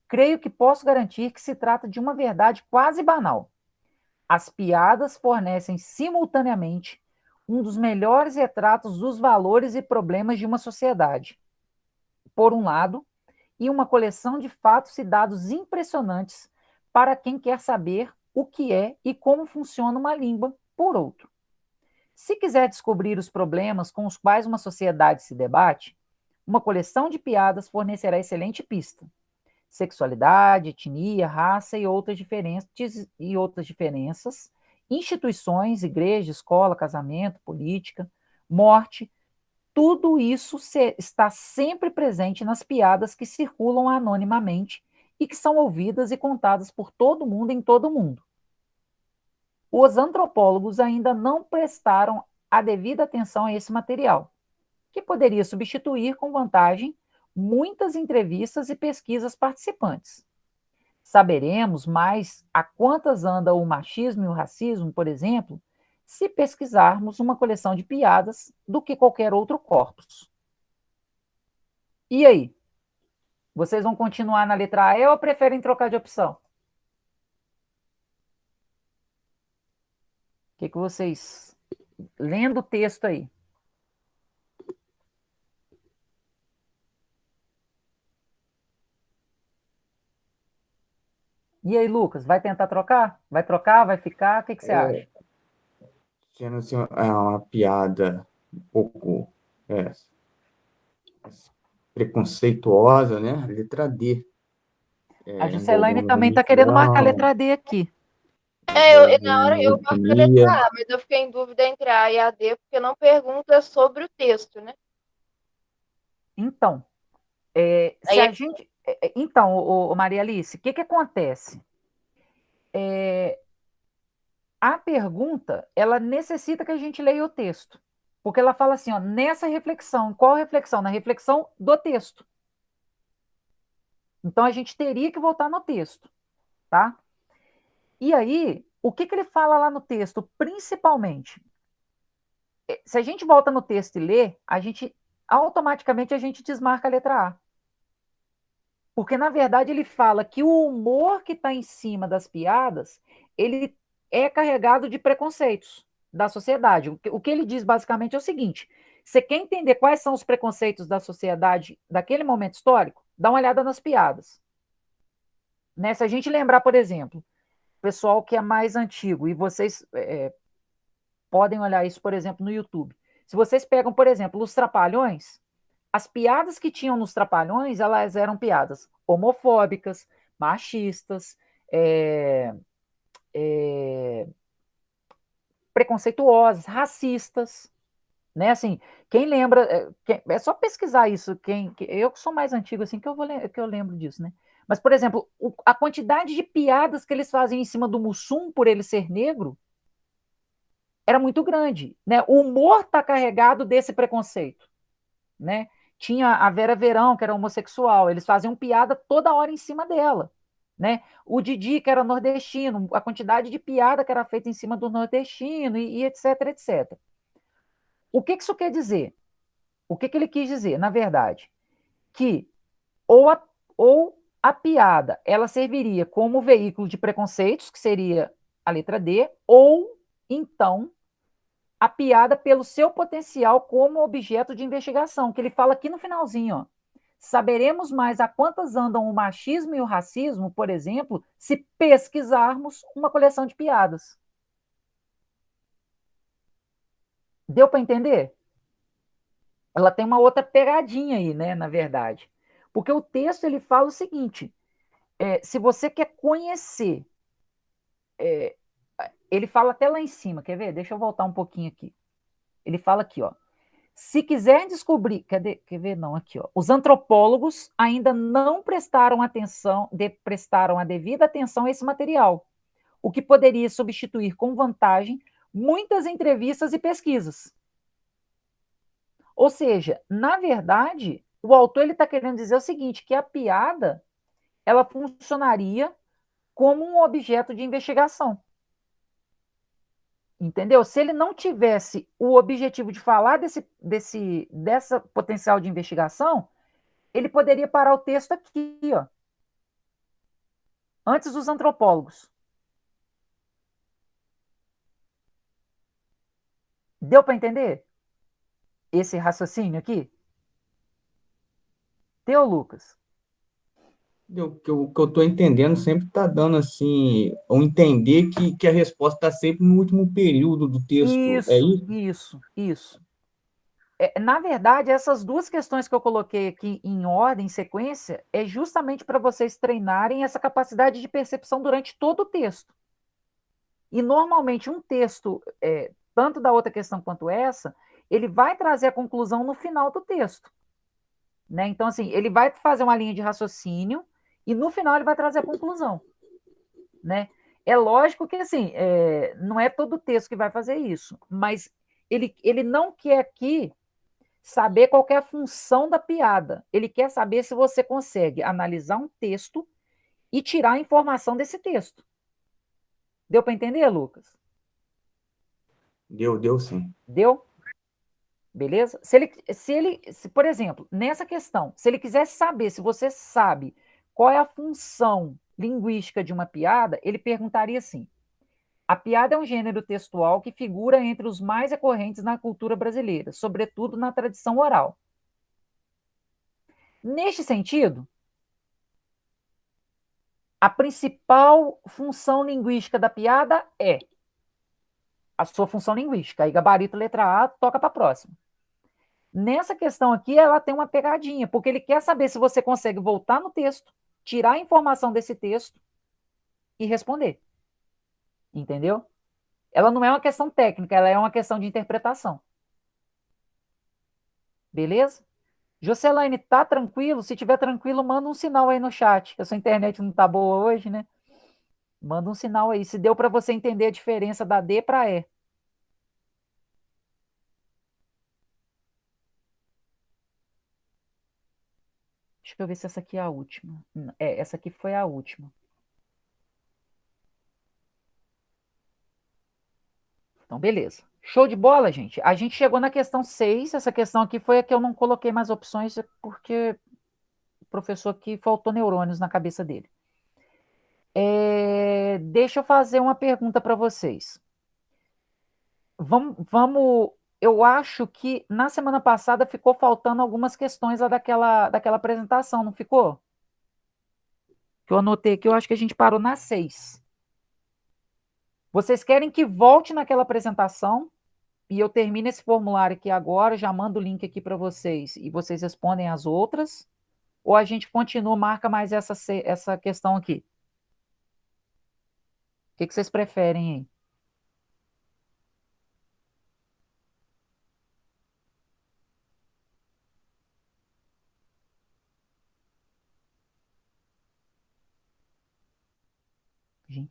creio que posso garantir que se trata de uma verdade quase banal. As piadas fornecem simultaneamente um dos melhores retratos dos valores e problemas de uma sociedade, por um lado, e uma coleção de fatos e dados impressionantes para quem quer saber o que é e como funciona uma língua, por outro. Se quiser descobrir os problemas com os quais uma sociedade se debate, uma coleção de piadas fornecerá excelente pista. Sexualidade, etnia, raça e outras diferenças, instituições, igreja, escola, casamento, política, morte, tudo isso está sempre presente nas piadas que circulam anonimamente e que são ouvidas e contadas por todo mundo em todo mundo. Os antropólogos ainda não prestaram a devida atenção a esse material, que poderia substituir com vantagem muitas entrevistas e pesquisas participantes. Saberemos mais a quantas anda o machismo e o racismo, por exemplo, se pesquisarmos uma coleção de piadas do que qualquer outro corpus. E aí? Vocês vão continuar na letra E ou preferem trocar de opção? O que vocês... Lendo o texto aí. E aí, Lucas, vai tentar trocar? Vai trocar? Vai ficar? O que você acha? sendo assim, uma piada um pouco preconceituosa, né? Letra D. A Juscelane Envolvendo também está querendo marcar a religião, letra D aqui. Na hora eu marquei a etnia. letra A, mas eu fiquei em dúvida entre A e a D, porque não pergunta sobre o texto, né? Então, se a gente... Então, Maria Alice, o que acontece? A pergunta, ela necessita que a gente leia o texto. Porque ela fala assim, ó, nessa reflexão. Qual reflexão? Na reflexão do texto. Então, a gente teria que voltar no texto, tá? E aí, o que ele fala lá no texto, principalmente? Se a gente volta no texto e lê, automaticamente a gente desmarca a letra A. Porque, na verdade, ele fala que o humor que está em cima das piadas, ele é carregado de preconceitos da sociedade. O que ele diz, basicamente, é o seguinte: você quer entender quais são os preconceitos da sociedade daquele momento histórico? Dá uma olhada nas piadas. Né? Se a gente lembrar, por exemplo, pessoal que é mais antigo, e vocês podem olhar isso, por exemplo, no YouTube. Se vocês pegam, por exemplo, os Trapalhões, as piadas que tinham nos Trapalhões, elas eram piadas homofóbicas, machistas, preconceituosas, racistas. Né? Assim, quem lembra, é só pesquisar isso, eu que sou mais antigo assim que eu lembro disso, né? Mas, por exemplo, a quantidade de piadas que eles fazem em cima do Mussum por ele ser negro era muito grande, né? O humor está carregado desse preconceito, né? Tinha a Vera Verão, que era homossexual, eles faziam piada toda hora em cima dela, né? O Didi, que era nordestino, a quantidade de piada que era feita em cima do nordestino e etc, etc. O que isso quer dizer? O que ele quis dizer, na verdade? Que ou a, ou a piada ela serviria como veículo de preconceitos, que seria a letra D, ou então a piada pelo seu potencial como objeto de investigação, que ele fala aqui no finalzinho, ó. Saberemos mais a quantas andam o machismo e o racismo, por exemplo, se pesquisarmos uma coleção de piadas. Deu para entender? Ela tem uma outra pegadinha aí, né, na verdade. Porque o texto ele fala o seguinte: se você quer conhecer, é, ele fala até lá em cima, quer ver? Deixa eu voltar um pouquinho aqui. Ele fala aqui, ó. Se quiser descobrir, quer ver? Não, aqui, ó. Os antropólogos ainda não prestaram a devida atenção a esse material, o que poderia substituir com vantagem muitas entrevistas e pesquisas. Ou seja, na verdade, o autor ele está querendo dizer o seguinte, que a piada ela funcionaria como um objeto de investigação. Entendeu? Se ele não tivesse o objetivo de falar dessa potencial de investigação, ele poderia parar o texto aqui, ó, antes dos antropólogos. Deu para entender esse raciocínio aqui? Deu, Lucas? O que eu estou entendendo sempre está dando assim, um entender que a resposta está sempre no último período do texto. É Isso, isso? isso, isso. Na verdade, essas duas questões que eu coloquei aqui em ordem, em sequência, é justamente para vocês treinarem essa capacidade de percepção durante todo o texto. E normalmente um texto, tanto da outra questão quanto essa, ele vai trazer a conclusão no final do texto. Né? Então, assim, ele vai fazer uma linha de raciocínio e no final ele vai trazer a conclusão. Né? É lógico que, assim, não é todo texto que vai fazer isso, mas ele não quer aqui saber qual é a função da piada. Ele quer saber se você consegue analisar um texto e tirar a informação desse texto. Deu para entender, Lucas? Deu sim. Deu? Beleza? Se, por exemplo, nessa questão, se ele quisesse saber se você sabe qual é a função linguística de uma piada, ele perguntaria assim: a piada é um gênero textual que figura entre os mais recorrentes na cultura brasileira, sobretudo na tradição oral. Neste sentido, a principal função linguística da piada é a sua função linguística. Aí, gabarito letra A, toca para a próxima. Nessa questão aqui, ela tem uma pegadinha, porque ele quer saber se você consegue voltar no texto, tirar a informação desse texto e responder. Entendeu? Ela não é uma questão técnica, ela é uma questão de interpretação. Beleza? Jocelaine, tá tranquilo? Se tiver tranquilo, manda um sinal aí no chat, que a sua internet não tá boa hoje, né? Manda um sinal aí, se deu para você entender a diferença da D para E. Deixa eu ver se essa aqui é a última. Essa aqui foi a última. Então, beleza. Show de bola, gente. A gente chegou na questão 6. Essa questão aqui foi a que eu não coloquei mais opções, porque o professor aqui faltou neurônios na cabeça dele. Deixa eu fazer uma pergunta para vocês. Vamos. Eu acho que na semana passada ficou faltando algumas questões lá daquela apresentação, não ficou? Que eu anotei aqui, eu acho que a gente parou na 6. Vocês querem que volte naquela apresentação e eu termine esse formulário aqui agora, já mando o link aqui para vocês e vocês respondem as outras? Ou a gente continua, marca mais essa questão aqui? O que vocês preferem aí?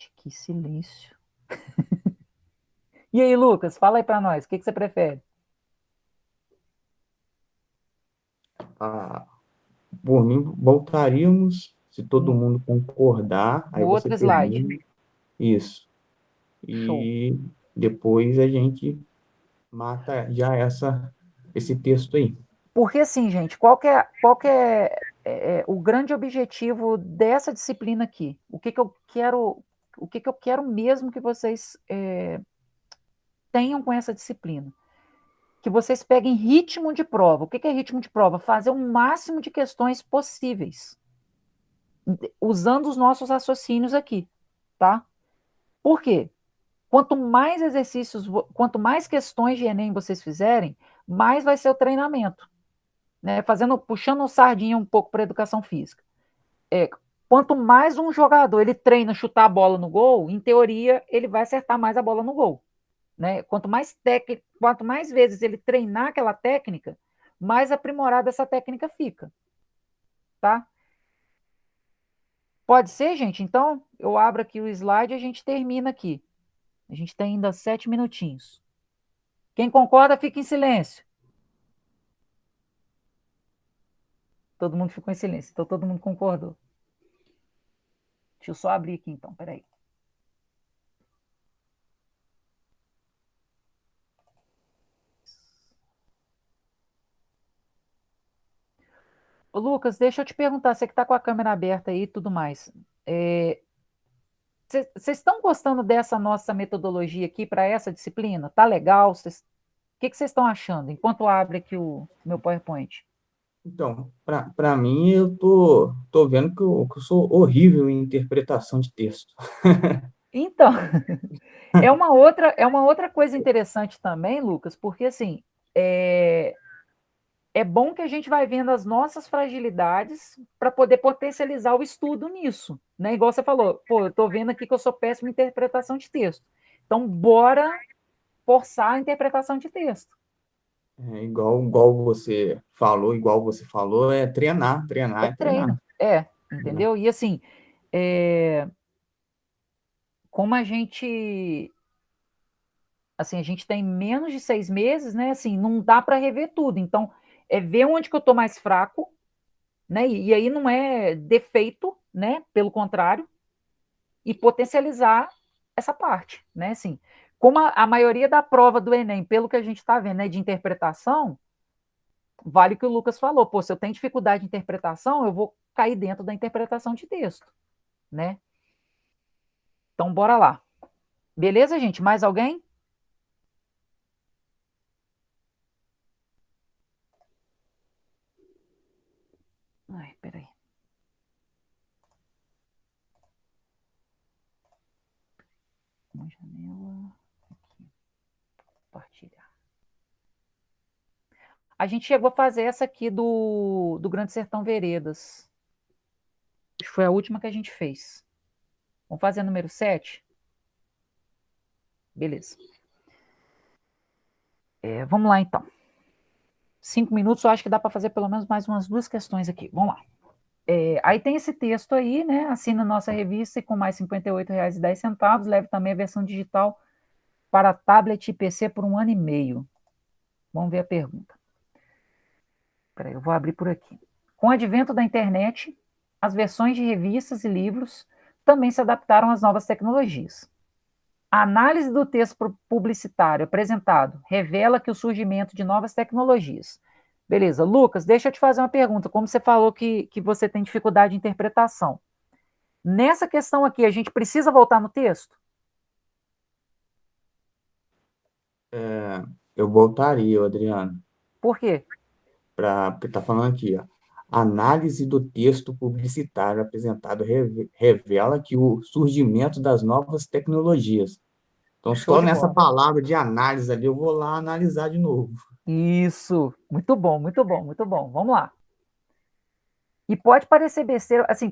Gente, que silêncio. E aí, Lucas, fala aí para nós, o que você prefere? Ah, por mim, voltaríamos, se todo No, mundo concordar, aí no você outro slide. termina isso. Show. E depois a gente mata já esse texto aí. Porque assim, gente, qual que é o grande objetivo dessa disciplina aqui? O que que eu quero mesmo que vocês tenham com essa disciplina? Que vocês peguem ritmo de prova. O que que é ritmo de prova? Fazer o máximo de questões possíveis, usando os nossos raciocínios aqui, tá? Por quê? Quanto mais exercícios, quanto mais questões de Enem vocês fizerem, mais vai ser o treinamento, né? Puxando o sardinha um pouco para a educação física. Quanto mais um jogador ele treina chutar a bola no gol, em teoria, ele vai acertar mais a bola no gol, né? Quanto mais vezes ele treinar aquela técnica, mais aprimorada essa técnica fica, tá? Pode ser, gente? Então, eu abro aqui o slide e a gente termina aqui. A gente tem ainda 7 minutinhos. Quem concorda, fica em silêncio. Todo mundo ficou em silêncio, então todo mundo concordou. Deixa eu só abrir aqui então, peraí. Ô, Lucas, deixa eu te perguntar, você que está com a câmera aberta aí e tudo mais. Vocês estão gostando dessa nossa metodologia aqui para essa disciplina? Tá legal? O que vocês estão achando? Enquanto abre aqui o meu PowerPoint. Então, para mim, eu tô vendo que eu sou horrível em interpretação de texto. Então, é uma outra coisa interessante também, Lucas, porque assim, é, é bom que a gente vai vendo as nossas fragilidades para poder potencializar o estudo nisso, né? Igual você falou, pô, eu estou vendo aqui que eu sou péssimo em interpretação de texto. Então, bora forçar a interpretação de texto. Igual você falou, é treinar, treinar, É é treinar. treino, entendeu? E assim, é, como a gente tem menos de 6 meses, né? Assim, não dá para rever tudo. Então, é ver onde que eu estou mais fraco, né? E aí não é defeito, né? Pelo contrário, e potencializar essa parte, né? Assim, como a maioria da prova do Enem, pelo que a gente está vendo, né, de interpretação, vale o que o Lucas falou. Pô, se eu tenho dificuldade de interpretação, eu vou cair dentro da interpretação de texto, né? Então, bora lá. Beleza, gente? Mais alguém? Ai, peraí. Uma janela. Aqui. Compartilhar. A gente chegou a fazer essa aqui do Grande Sertão Veredas. Acho que foi a última que a gente fez. Vamos fazer a número 7? Beleza. Vamos lá, então. 5 minutos, eu acho que dá para fazer pelo menos mais umas 2 questões aqui. Vamos lá. Aí tem esse texto aí, né? Assina nossa revista e com mais R$ 58,10, leve também a versão digital para tablet e PC por 1 ano e meio. Vamos ver a pergunta. Peraí, eu vou abrir por aqui. Com o advento da internet, as versões de revistas e livros também se adaptaram às novas tecnologias. A análise do texto publicitário apresentado revela que o surgimento de novas tecnologias. Beleza, Lucas, deixa eu te fazer uma pergunta. Como você falou que você tem dificuldade de interpretação, nessa questão aqui, a gente precisa voltar no texto? Eu voltaria, Adriano, Por quê? para estar falando aqui, ó. Análise do texto publicitário apresentado revela que o surgimento das novas tecnologias. Então, Show só de nessa bola. palavra de análise ali, eu vou lá analisar de novo. Isso, muito bom, muito bom, muito bom. Vamos lá. E pode parecer besteira, assim,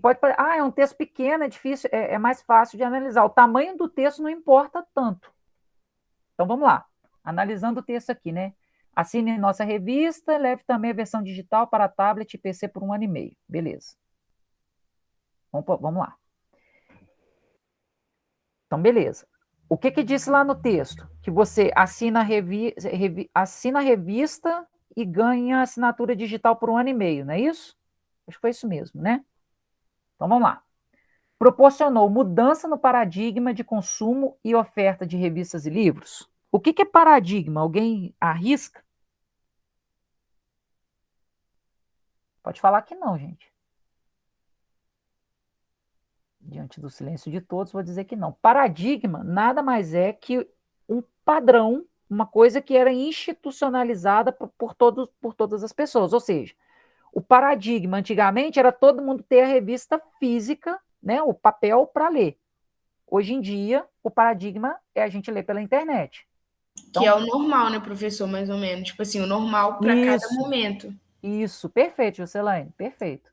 é um texto pequeno, é difícil, é mais fácil de analisar. O tamanho do texto não importa tanto. Então vamos lá. Analisando o texto aqui, né? Assine nossa revista, leve também a versão digital para tablet e PC por 1 ano e meio. Beleza. Vamos lá. Então, beleza. O que que disse lá no texto? Que você assina assina a revista e ganha assinatura digital por 1 ano e meio, não é isso? Acho que foi isso mesmo, né? Então, vamos lá. Proporcionou mudança no paradigma de consumo e oferta de revistas e livros. O que que é paradigma? Alguém arrisca? Pode falar que não, gente. Diante do silêncio de todos, vou dizer que não. Paradigma nada mais é que um padrão, uma coisa que era institucionalizada por todas as pessoas. Ou seja, o paradigma antigamente era todo mundo ter a revista física, né, o papel para ler. Hoje em dia, o paradigma é a gente ler pela internet. Que é o normal, né, professor, mais ou menos. Tipo assim, o normal para cada Isso, momento. isso, perfeito, Juscelane, perfeito.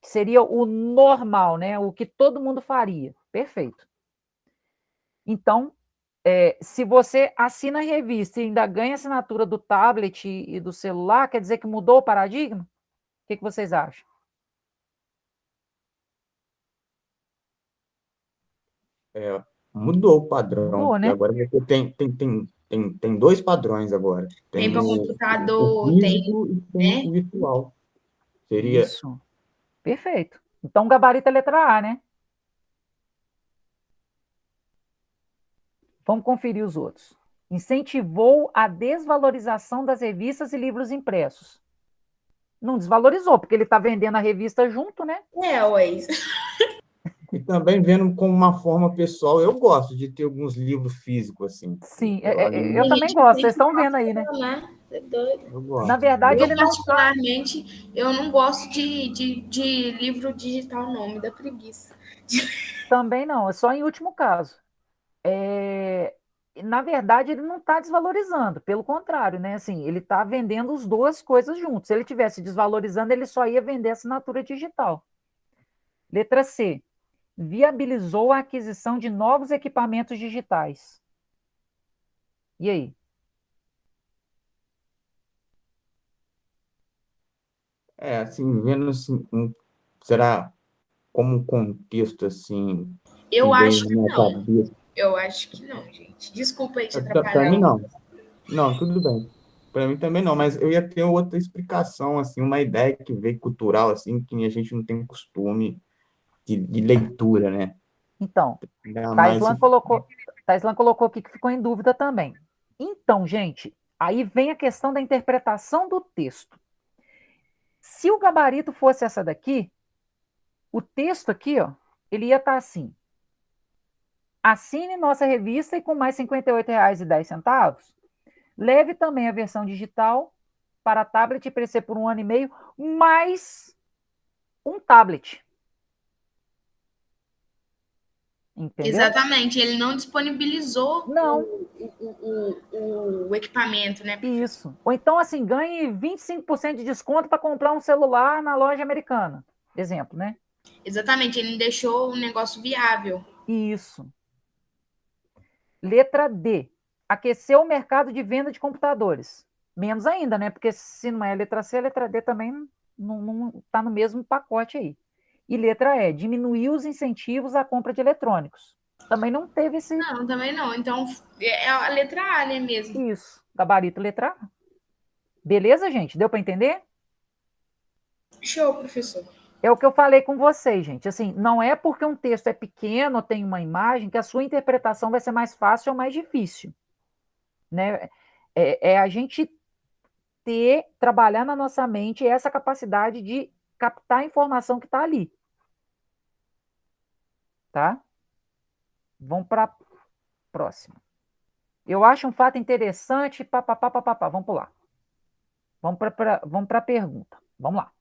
Seria o normal, né? O que todo mundo faria. Perfeito. Então, se você assina a revista e ainda ganha assinatura do tablet e do celular, quer dizer que mudou o paradigma? O que que vocês acham? Mudou o padrão, Mudou, porque né? agora você tem dois padrões agora. Tem Tem para o computador, tem, físico e tem né? o virtual. Seria, Isso. Perfeito. Então, gabarito é letra A, né? Vamos conferir os outros. Incentivou a desvalorização das revistas e livros impressos. Não desvalorizou, porque ele está vendendo a revista junto, né? Ué. e também vendo como uma forma pessoal, eu gosto de ter alguns livros físicos, assim. Sim, Eu acho eu Tem também gente que gosto, tem vocês que estão vendo aí, né? né? É doido. eu Na gosto. verdade, ele Eu, não está. particularmente, eu não gosto de livro digital, não. Me dá preguiça. Também não, é só em último caso. Na verdade, ele não está desvalorizando, pelo contrário, né? Assim, ele está vendendo as duas coisas juntos. Se ele tivesse desvalorizando, ele só ia vender assinatura digital. Letra C. Viabilizou a aquisição de novos equipamentos digitais. E aí? Assim, vendo assim, será como um contexto, assim, que Eu vem acho na que minha não. cabeça. Eu acho que não, gente. Desculpa aí te Para atrapalhar. mim, não. Não, tudo bem. Para mim também não, mas eu ia ter outra explicação, assim, uma ideia que veio cultural, assim, que a gente não tem costume de leitura, né? Então, Ainda mais Taislan colocou, Taislan colocou aqui que ficou em dúvida também. Então, gente, aí vem a questão da interpretação do texto. Se o gabarito fosse essa daqui, o texto aqui, ó, ele ia estar assim: assine nossa revista e com mais R$ 58,10, leve também a versão digital para tablet e PC por 1 ano e meio, mais um tablet. Entendeu? Exatamente. Ele não disponibilizou Não, o equipamento, né, professor? isso. Ou então, assim, ganhe 25% de desconto para comprar um celular na loja americana. Exemplo, né? Exatamente. Ele não deixou o negócio viável. Isso. Letra D. Aqueceu o mercado de venda de computadores. Menos ainda, né? Porque se não é a letra C, a letra D também não está no mesmo pacote aí. E letra E. Diminuiu os incentivos à compra de eletrônicos. Também não teve esse. Não, também não. Então, é a letra A, né, mesmo? Isso. Gabarito letra A. Beleza, gente? Deu para entender? Show, professor. É o que eu falei com vocês, gente. Assim, não é porque um texto é pequeno ou tem uma imagem que a sua interpretação vai ser mais fácil ou mais difícil, né? É a gente trabalhar na nossa mente essa capacidade de captar a informação que está ali, tá? Vamos para a próxima. Eu acho um fato interessante, papapá, vamos pular. Vamos para a pergunta. Vamos lá.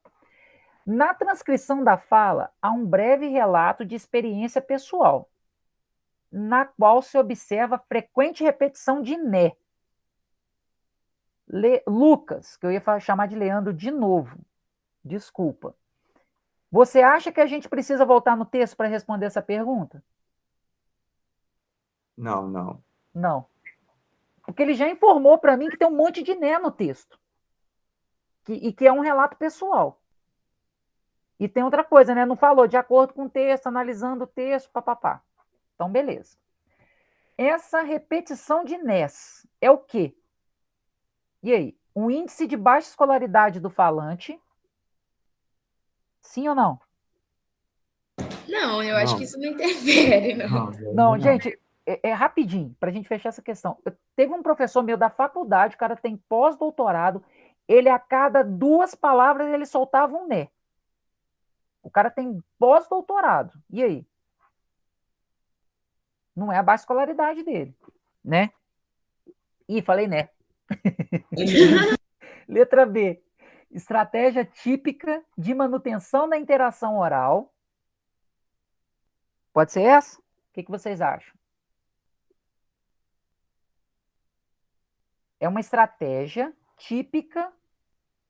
Na transcrição da fala, há um breve relato de experiência pessoal, na qual se observa frequente repetição de né. Lucas, que eu ia chamar de Leandro de novo, desculpa. Você acha que a gente precisa voltar no texto para responder essa pergunta? Não, não. Não. Porque ele já informou para mim que tem um monte de né no texto. E que é um relato pessoal. E tem outra coisa, né? Não falou de acordo com o texto, analisando o texto, papapá. Então, beleza. essa repetição de NES é o quê? E aí? Um índice de baixa escolaridade do falante? Sim ou não? Não, eu acho que Não, isso não interfere, não. Não, não. gente, é rapidinho, para a gente fechar essa questão. Teve um professor meu da faculdade, o cara tem pós-doutorado, ele a cada 2 palavras ele soltava um né. O cara tem pós-doutorado. E aí? Não é a baixa escolaridade dele, né? Ih, falei né. Letra B. Estratégia típica de manutenção da interação oral. Pode ser essa? O que vocês acham? É uma estratégia típica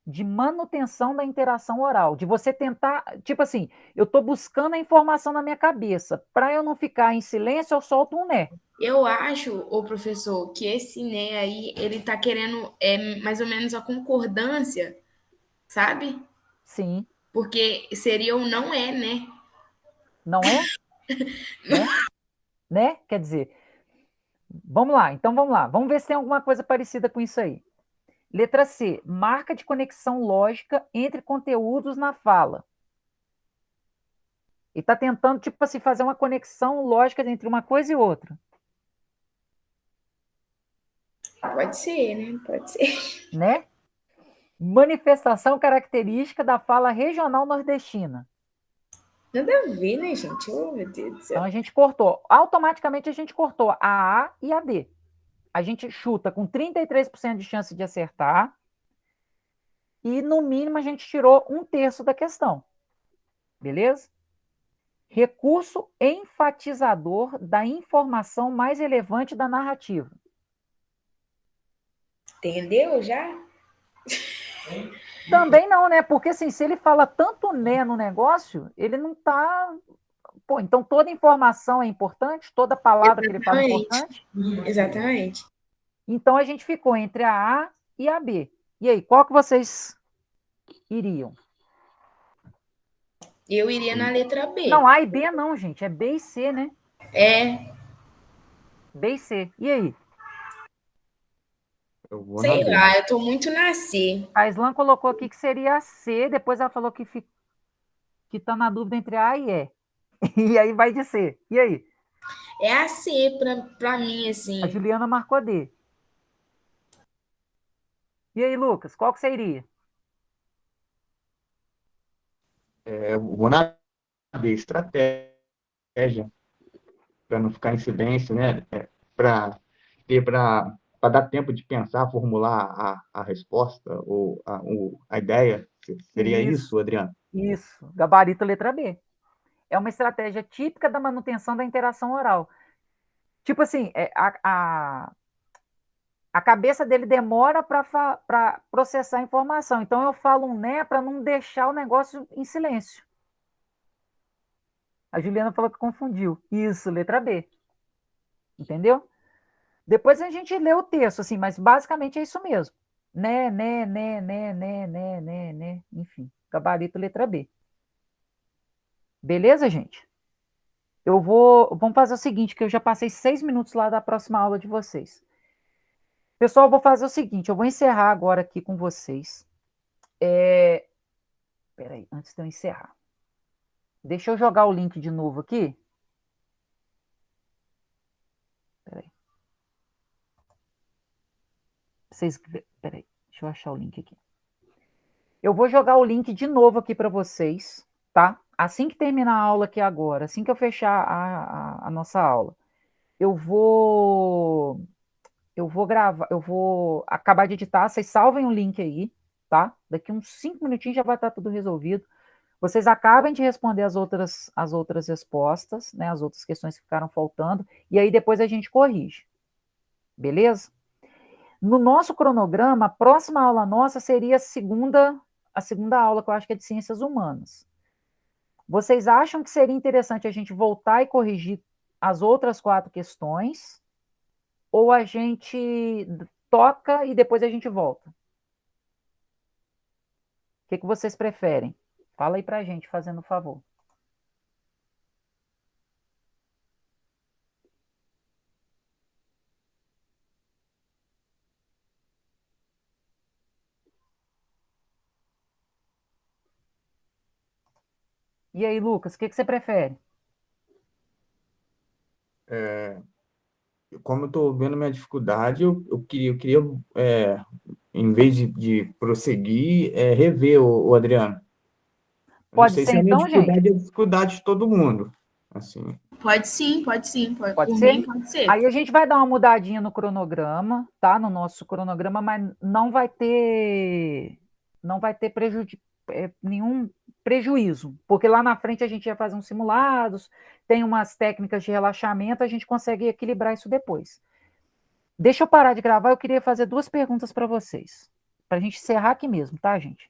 de manutenção da interação oral, de você tentar, tipo assim, eu estou buscando a informação na minha cabeça, para eu não ficar em silêncio, eu solto um né. Eu acho, ô professor, que esse né aí, ele tá querendo mais ou menos a concordância, sabe? Sim, Porque seria o não é, né? não é? Né? Né? Quer dizer, vamos lá, então vamos lá, vamos ver se tem alguma coisa parecida com isso aí. Letra C, marca de conexão lógica entre conteúdos na fala. E está tentando, tipo assim, fazer uma conexão lógica entre uma coisa e outra, Pode ser, né? Pode ser. né? Manifestação característica da fala regional nordestina. Nada a ver, né, gente? Oh, meu Deus do Então céu. a gente cortou. Automaticamente a gente cortou a A e a D. A gente chuta com 33% de chance de acertar. E no mínimo a gente tirou 1/3 da questão. Beleza? Recurso enfatizador da informação mais relevante da narrativa. Entendeu já? Também não, né? Porque assim, se ele fala tanto né no negócio, ele não tá. Pô, então toda informação é importante, toda palavra que ele fala é Exatamente. importante. Exatamente. Então a gente ficou entre a A e a B. E aí, qual que vocês iriam? Eu iria na letra Não, B. A e B não, gente. É B e C, né? É, B e C. E aí? Eu vou na sei B. lá, eu tô muito na C. A Islan colocou aqui que seria a C, depois ela falou que tá na dúvida entre A e E. E aí vai de C. E aí? É a C pra mim, A assim. Juliana marcou a D. E aí, Lucas, qual que você iria? Eu vou na B, estratégia, para não ficar em silêncio, né? Para dar tempo de pensar, formular a resposta ou a ideia. Seria Isso, isso, Adriano? isso. Gabarito letra B. É uma estratégia típica da manutenção da interação oral. Tipo assim, a cabeça dele demora para processar a informação. Então eu falo um né para não deixar o negócio em silêncio. A Juliana falou que confundiu. Isso, letra B. Entendeu? Depois a gente lê o texto, assim, mas basicamente é isso mesmo. Né. Enfim, gabarito letra B. Beleza, gente? Vamos fazer o seguinte, que eu já passei 6 minutos lá da próxima aula de vocês. Pessoal, eu vou fazer o seguinte, eu vou encerrar agora aqui com vocês. Peraí, antes de eu encerrar. Deixa eu jogar o link de novo aqui. Peraí. Peraí, deixa eu achar o link aqui. Eu vou jogar o link de novo aqui para vocês, tá? Assim que terminar a aula aqui agora, assim que eu fechar a nossa aula, eu vou gravar, eu vou acabar de editar, vocês salvem o link aí, tá? Daqui uns 5 minutinhos já vai estar tudo resolvido. Vocês acabem de responder as outras respostas, né? As outras questões que ficaram faltando, e aí depois a gente corrige. Beleza? No nosso cronograma, a próxima aula nossa seria a segunda aula, que eu acho que é de Ciências Humanas. Vocês acham que seria interessante a gente voltar e corrigir as outras 4 questões? Ou a gente toca e depois a gente volta? O que vocês preferem? Fala aí pra gente, fazendo um favor. E aí, Lucas, o que você prefere? Como eu estou vendo minha dificuldade, eu queria em vez de prosseguir, rever o Adriano. Eu não Pode sei ser se a minha então, gente? dificuldade é a dificuldade de todo mundo. Assim, Pode sim, pode sim. Pode Por ser? mim, pode ser. Aí a gente vai dar uma mudadinha no cronograma, tá? No nosso cronograma, mas não vai ter nenhum prejuízo, porque lá na frente a gente vai fazer uns simulados, tem umas técnicas de relaxamento, a gente consegue equilibrar isso depois. Deixa eu parar de gravar, eu queria fazer 2 perguntas para vocês, para a gente encerrar aqui mesmo, tá, gente?